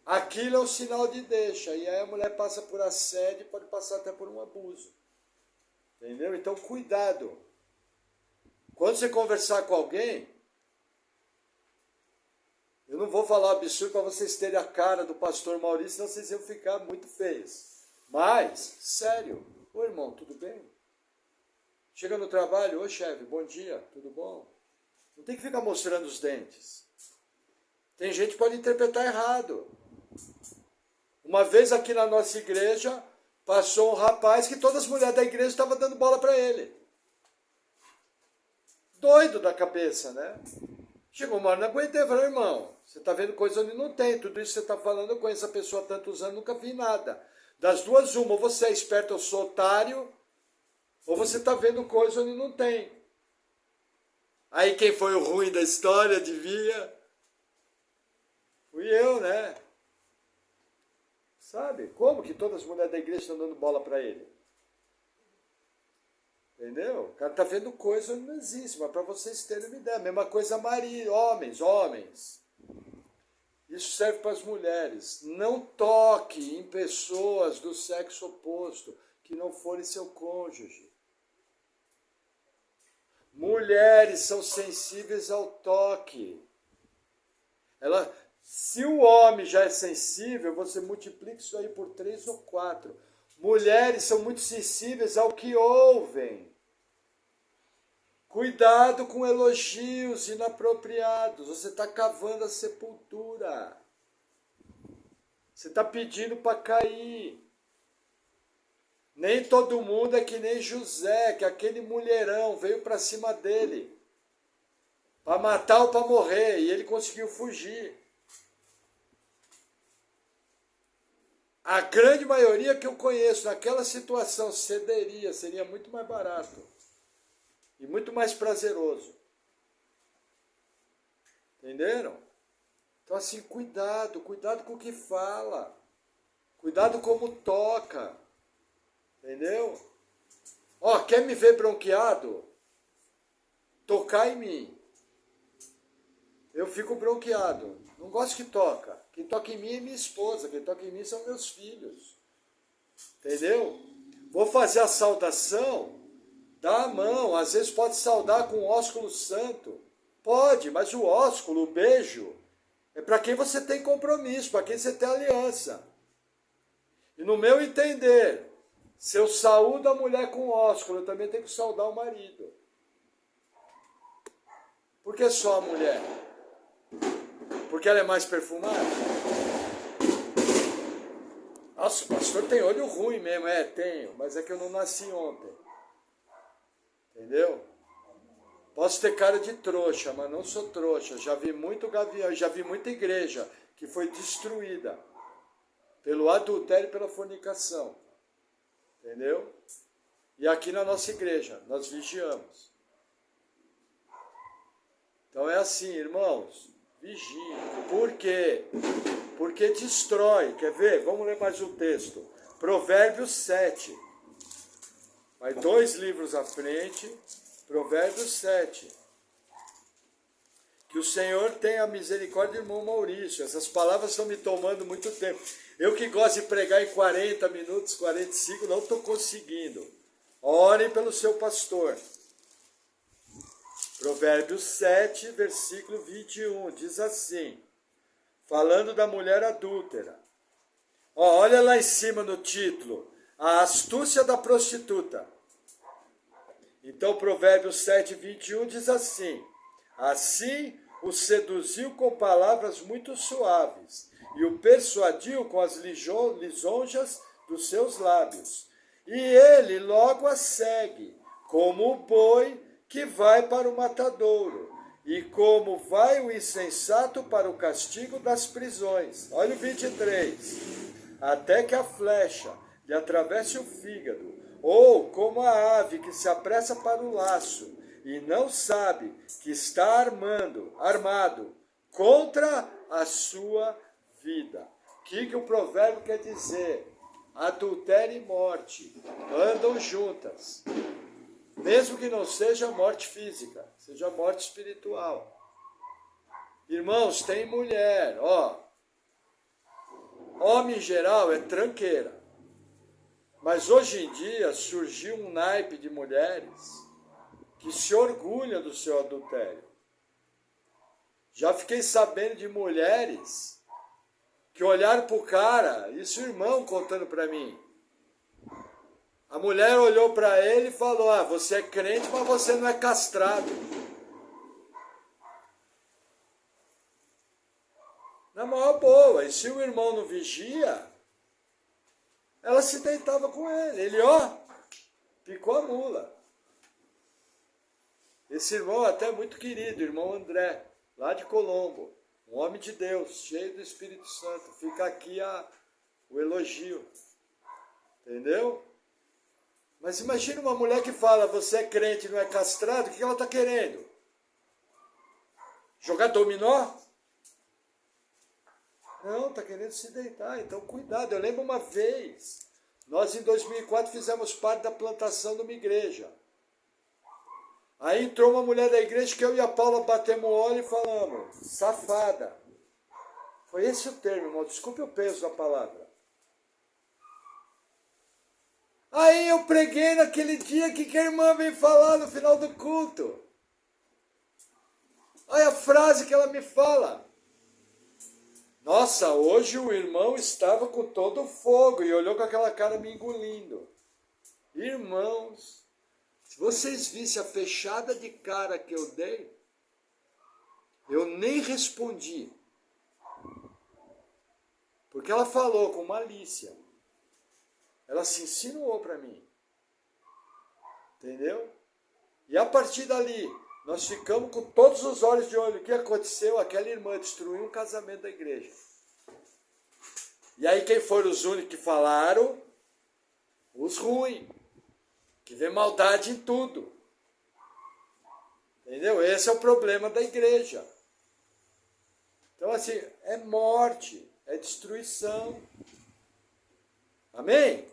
Speaker 1: aquilo é um sinal de deixa. E aí a mulher passa por assédio e pode passar até por um abuso. Entendeu? Então cuidado. Quando você conversar com alguém, eu não vou falar absurdo para vocês terem a cara do pastor Maurício, senão vocês iam ficar muito feios. Mas, sério, ô irmão, tudo bem? Chega no trabalho, ô chefe, bom dia, tudo bom? Não tem que ficar mostrando os dentes. Tem gente que pode interpretar errado. Uma vez aqui na nossa igreja, passou um rapaz que todas as mulheres da igreja estavam dando bola para ele. Doido da cabeça, né? Chegou uma hora, não aguentei, falei, irmão, você está vendo coisa onde não tem, tudo isso que você está falando, eu conheço a pessoa há tantos anos, nunca vi nada. Das duas, uma, ou você é esperto, eu sou otário, ou você está vendo coisa onde não tem. Aí quem foi o ruim da história, adivinha? Fui eu, né? Sabe? Como que todas as mulheres da igreja estão dando bola para ele? Entendeu? O cara está vendo coisa onde não existe, mas para vocês terem uma ideia. Mesma coisa marido, homens. Isso serve para as mulheres. Não toque em pessoas do sexo oposto, que não forem seu cônjuge. Mulheres são sensíveis ao toque. Se o homem já é sensível, você multiplica isso aí por 3 ou 4. Mulheres são muito sensíveis ao que ouvem. Cuidado com elogios inapropriados. Você está cavando a sepultura. Você está pedindo para cair. Nem todo mundo é que nem José, que aquele mulherão veio para cima dele para matar ou para morrer, e ele conseguiu fugir. A grande maioria que eu conheço naquela situação cederia, seria muito mais barato e muito mais prazeroso. Entenderam? Então assim, cuidado com o que fala, cuidado como toca. Entendeu? Ó, quer me ver bronqueado? Tocar em mim. Eu fico bronqueado. Não gosto que toca. Quem toca em mim é minha esposa. Quem toca em mim são meus filhos. Entendeu? Vou fazer a saudação. Dá a mão. Às vezes pode saudar com o ósculo santo. Pode, mas o ósculo, o beijo, é para quem você tem compromisso, para quem você tem aliança. E no meu entender, se eu saúdo a mulher com ósculo, eu também tenho que saudar o marido. Por que só a mulher? Porque ela é mais perfumada? Nossa, o pastor tem olho ruim mesmo. É, tenho, mas é que eu não nasci ontem. Entendeu? Posso ter cara de trouxa, mas não sou trouxa. Já vi muito gavião, já vi muita igreja que foi destruída pelo adultério e pela fornicação. Entendeu? E aqui na nossa igreja, nós vigiamos. Então é assim, irmãos, vigiem. Por quê? Porque porque destrói. Quer ver? Vamos ler mais um texto. Provérbios 7. Vai 2 livros à frente. Provérbios 7. Que o Senhor tenha misericórdia, irmão Maurício. Essas palavras estão me tomando muito tempo. Eu que gosto de pregar em 40 minutos, 45, não estou conseguindo. Orem pelo seu pastor. Provérbios 7, versículo 21, diz assim, falando da mulher adúltera. Olha lá em cima no título, a astúcia da prostituta. Então, Provérbios 7, 21 diz assim, assim o seduziu com palavras muito suaves, e o persuadiu com as lisonjas dos seus lábios. E ele logo a segue, como o boi que vai para o matadouro, e como vai o insensato para o castigo das prisões. Olha o 23. Até que a flecha lhe atravesse o fígado, ou como a ave que se apressa para o laço, e não sabe que está armado contra a sua vida. O que o provérbio quer dizer? Adultério e morte andam juntas. Mesmo que não seja morte física, seja morte espiritual. Irmãos, tem mulher, homem em geral é tranqueira. Mas hoje em dia surgiu um naipe de mulheres que se orgulham do seu adultério. Já fiquei sabendo de mulheres que olharam para o cara, isso o irmão contando para mim. A mulher olhou para ele e falou, você é crente, mas você não é castrado. Na maior boa, e se o irmão não vigia, ela se deitava com ele. Ele, picou a mula. Esse irmão é até muito querido, irmão André, lá de Colombo. Um homem de Deus, cheio do Espírito Santo. Fica aqui o elogio. Entendeu? Mas imagina uma mulher que fala, você é crente e não é castrado, o que ela está querendo? Jogar dominó? Não, está querendo se deitar, então cuidado. Eu lembro uma vez, nós em 2004 fizemos parte da plantação de uma igreja. Aí entrou uma mulher da igreja que eu e a Paula batemos o olho e falamos, safada. Foi esse o termo, irmão, desculpe o peso da palavra. Aí eu preguei naquele dia que a irmã veio falar no final do culto. Olha a frase que ela me fala. Nossa, hoje o irmão estava com todo o fogo e olhou com aquela cara me engolindo. Irmãos, se vocês vissem a fechada de cara que eu dei, eu nem respondi. Porque ela falou com malícia. Ela se insinuou para mim. Entendeu? E a partir dali, nós ficamos com todos os olhos de olho. O que aconteceu? Aquela irmã destruiu um casamento da igreja. E aí quem foram os únicos que falaram? Os ruins. Que vê maldade em tudo. Entendeu? Esse é o problema da igreja. Então assim, é morte, é destruição. Amém?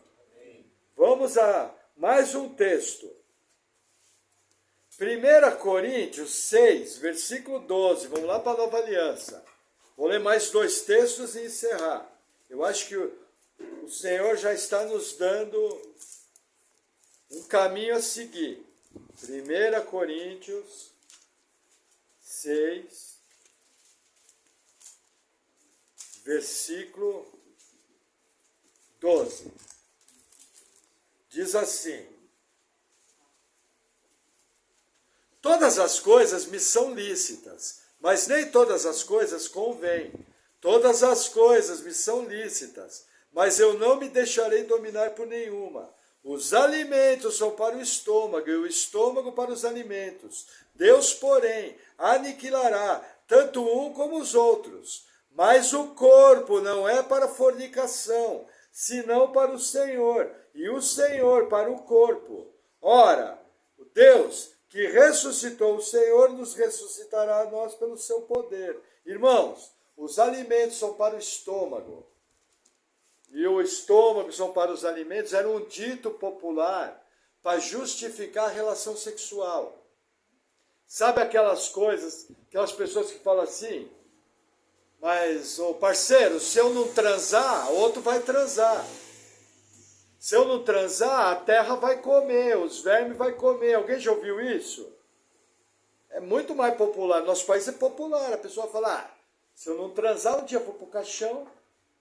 Speaker 1: Vamos a mais um texto. 1 Coríntios 6, versículo 12. Vamos lá para a Nova Aliança. Vou ler mais 2 textos e encerrar. Eu acho que o Senhor já está nos dando um caminho a seguir. 1 Coríntios 6, versículo 12. Diz assim, todas as coisas me são lícitas, mas nem todas as coisas convêm. Todas as coisas me são lícitas, mas eu não me deixarei dominar por nenhuma. Os alimentos são para o estômago, e o estômago para os alimentos. Deus, porém, aniquilará tanto um como os outros. Mas o corpo não é para fornicação, senão para o Senhor, e o Senhor para o corpo. Ora, o Deus que ressuscitou o Senhor nos ressuscitará a nós pelo seu poder. Irmãos, os alimentos são para o estômago e o estômago são para os alimentos, era um dito popular para justificar a relação sexual. Sabe aquelas coisas, aquelas pessoas que falam assim, mas, ô parceiro, se eu não transar, outro vai transar. Se eu não transar, a terra vai comer, os vermes vai comer. Alguém já ouviu isso? É muito mais popular. Nosso país é popular. A pessoa fala, se eu não transar, um dia for pro caixão,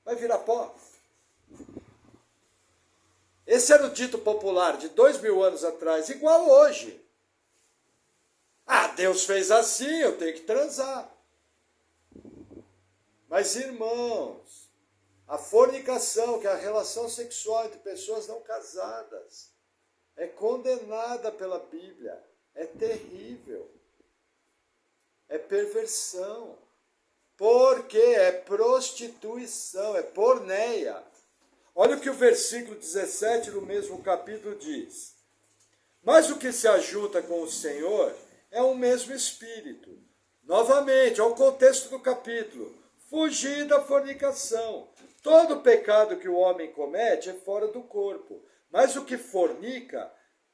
Speaker 1: vai virar pó. Esse era o dito popular de 2000 anos atrás, igual hoje. Deus fez assim, eu tenho que transar. Mas, irmãos, a fornicação, que é a relação sexual entre pessoas não casadas, é condenada pela Bíblia. É terrível. É perversão. Porque é prostituição, é porneia. Olha o que o versículo 17 do mesmo capítulo diz. Mas o que se ajunta com o Senhor é o mesmo Espírito. Novamente, ao contexto do capítulo. Fugir da fornicação. Todo pecado que o homem comete é fora do corpo. Mas o que fornica,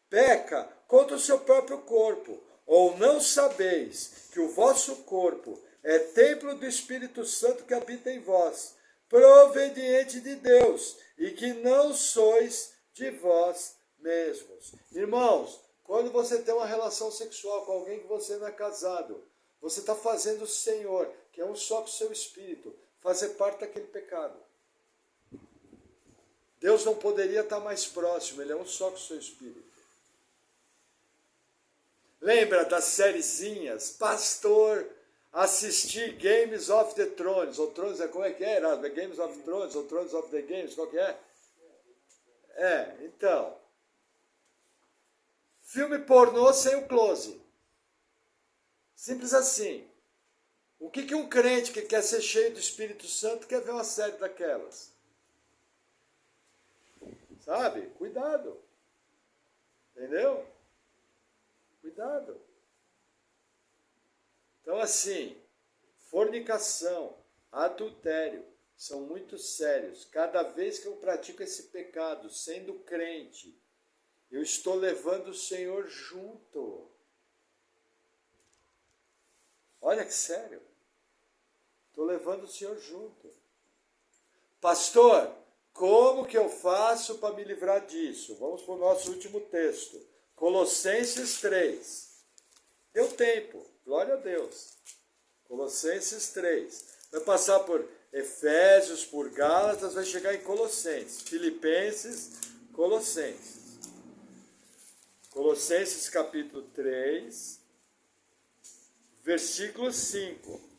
Speaker 1: peca contra o seu próprio corpo. Ou não sabeis que o vosso corpo é templo do Espírito Santo que habita em vós, proveniente de Deus, e que não sois de vós mesmos. Irmãos, quando você tem uma relação sexual com alguém que você não é casado, você está fazendo o Senhor, que é um só com o seu espírito, fazer parte daquele pecado. Deus não poderia estar mais próximo, ele é um só com o seu espírito. Lembra das sériezinhas? Pastor, assistir Games of the Thrones, ou Thrones, como é que era? The Games of Thrones, ou Thrones of the Games, qual que é? Então, filme pornô sem o close. Simples assim. O que um crente que quer ser cheio do Espírito Santo quer ver uma série daquelas? Sabe? Cuidado. Entendeu? Cuidado. Então, assim, fornicação, adultério, são muito sérios. Cada vez que eu pratico esse pecado, sendo crente, eu estou levando o Senhor junto. Olha que sério. Estou levando o Senhor junto. Pastor, como que eu faço para me livrar disso? Vamos para o nosso último texto. Colossenses 3. Deu tempo, glória a Deus. Colossenses 3. Vai passar por Efésios, por Gálatas, vai chegar em Colossenses. Filipenses, Colossenses. Colossenses capítulo 3, versículo 5.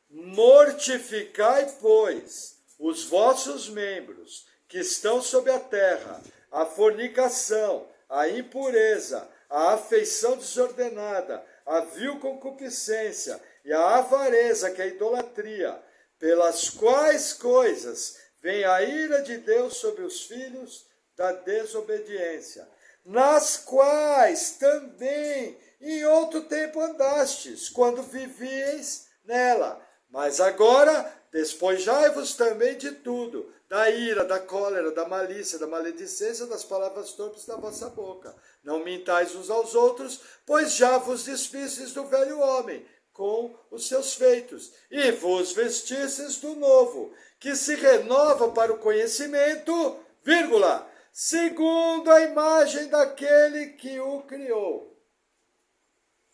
Speaker 1: Mortificai, pois, os vossos membros que estão sobre a terra, a fornicação, a impureza, a afeição desordenada, a vil concupiscência e a avareza, que é a idolatria, pelas quais coisas vem a ira de Deus sobre os filhos da desobediência, nas quais também em outro tempo andastes, quando vivieis nela. Mas agora despojai-vos também de tudo, da ira, da cólera, da malícia, da maledicência, das palavras torpes da vossa boca. Não mintais uns aos outros, pois já vos despistes do velho homem, com os seus feitos, e vos vestistes do novo, que se renova para o conhecimento, vírgula, segundo a imagem daquele que o criou.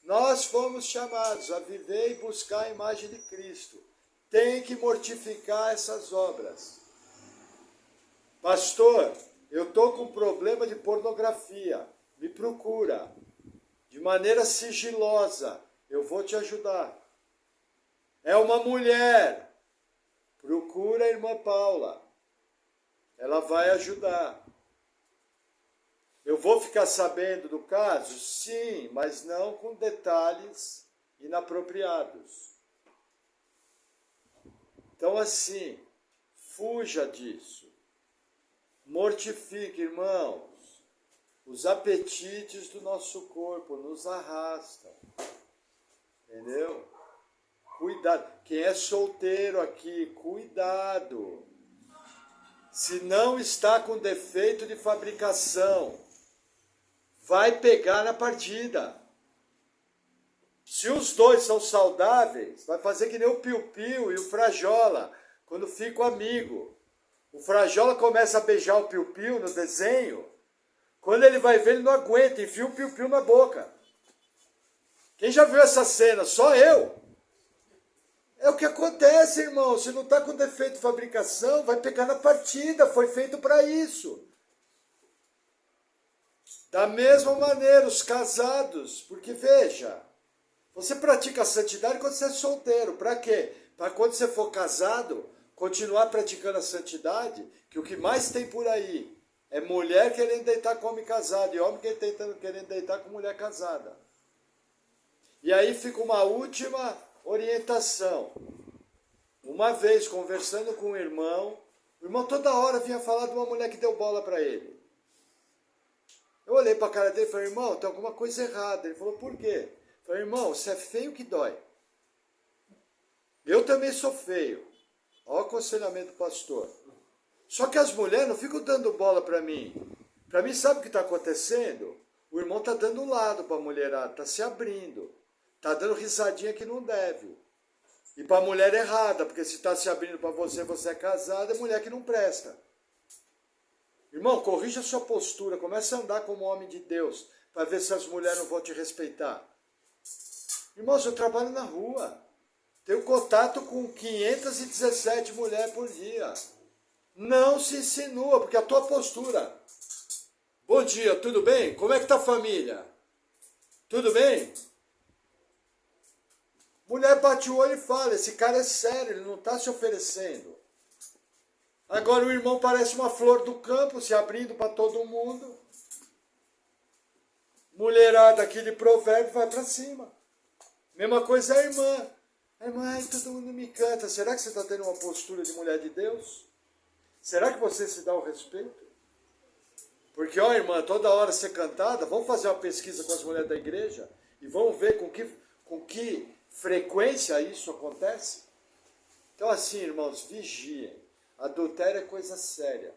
Speaker 1: Nós fomos chamados a viver e buscar a imagem de Cristo. Tem que mortificar essas obras. Pastor, eu estou com problema de pornografia. Me procura. De maneira sigilosa. Eu vou te ajudar. É uma mulher. Procura a irmã Paula. Ela vai ajudar. Eu vou ficar sabendo do caso? Sim, mas não com detalhes inapropriados. Então, assim, fuja disso. Mortifique, irmãos. Os apetites do nosso corpo nos arrastam. Entendeu? Cuidado. Quem é solteiro aqui, cuidado. Se não está com defeito de fabricação, vai pegar na partida. Se os dois são saudáveis, vai fazer que nem o Piu-Piu e o Frajola, quando ficam amigos. O Frajola começa a beijar o Piu-Piu no desenho, quando ele vai ver, ele não aguenta, enfia o Piu-Piu na boca. Quem já viu essa cena? Só eu. É o que acontece, irmão. Se não está com defeito de fabricação, vai pegar na partida. Foi feito para isso. Da mesma maneira, os casados. Porque, veja, você pratica a santidade quando você é solteiro. Para quê? Para quando você for casado, continuar praticando a santidade, que o que mais tem por aí é mulher querendo deitar com homem casado e homem querendo deitar com mulher casada. E aí fica uma última orientação. Uma vez conversando com o irmão toda hora vinha falar de uma mulher que deu bola para ele. Eu olhei para a cara dele e falei, irmão, tem alguma coisa errada. Ele falou, por quê? Eu falei, irmão, você é feio que dói. Eu também sou feio. Olha o aconselhamento do pastor. Só que as mulheres não ficam dando bola para mim. Para mim, sabe o que está acontecendo? O irmão está dando lado para a mulherada, está se abrindo. Está dando risadinha que não deve. E para a mulher errada, porque se está se abrindo para você, você é casado, é mulher que não presta. Irmão, corrija a sua postura, comece a andar como homem de Deus, para ver se as mulheres não vão te respeitar. Irmãos, eu trabalho na rua. Tenho contato com 517 mulheres por dia. Não se insinua, porque a tua postura. Bom dia, tudo bem? Como é que está a família? Tudo bem? Mulher bate o olho e fala, esse cara é sério, ele não está se oferecendo. Agora o irmão parece uma flor do campo, se abrindo para todo mundo. Mulherada aqui de provérbio vai para cima. Mesma coisa a irmã. A irmã, ai, todo mundo me canta. Será que você está tendo uma postura de mulher de Deus? Será que você se dá o respeito? Porque, ó, irmã, toda hora ser cantada, vamos fazer uma pesquisa com as mulheres da igreja e vamos ver com que frequência isso acontece? Então, assim, irmãos, vigiem. Adultério é coisa séria.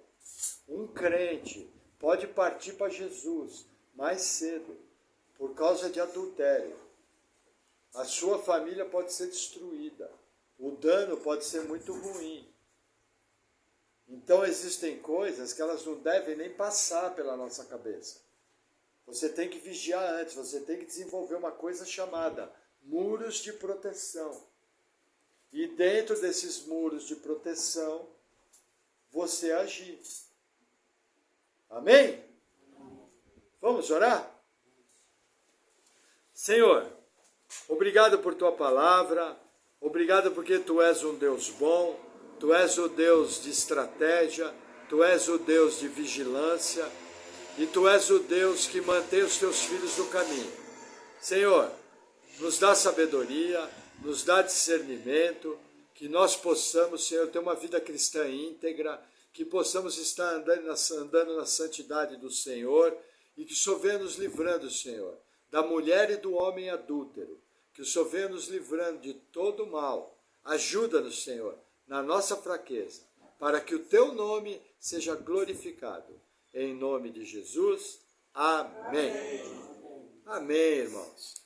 Speaker 1: Um crente pode partir para Jesus mais cedo por causa de adultério. A sua família pode ser destruída. O dano pode ser muito ruim. Então existem coisas que elas não devem nem passar pela nossa cabeça. Você tem que vigiar antes, você tem que desenvolver uma coisa chamada muros de proteção. E dentro desses muros de proteção, você agir. Amém? Vamos orar? Senhor, obrigado por tua palavra, obrigado porque tu és um Deus bom, tu és o Deus de estratégia, tu és o Deus de vigilância e tu és o Deus que mantém os teus filhos no caminho. Senhor, nos dá sabedoria, nos dá discernimento, que nós possamos, Senhor, ter uma vida cristã íntegra, que possamos estar andando na santidade do Senhor e que o Senhor venha nos livrando, Senhor, da mulher e do homem adúltero, que o Senhor venha nos livrando de todo mal. Ajuda-nos, Senhor, na nossa fraqueza, para que o teu nome seja glorificado. Em nome de Jesus, amém. Amém, irmãos.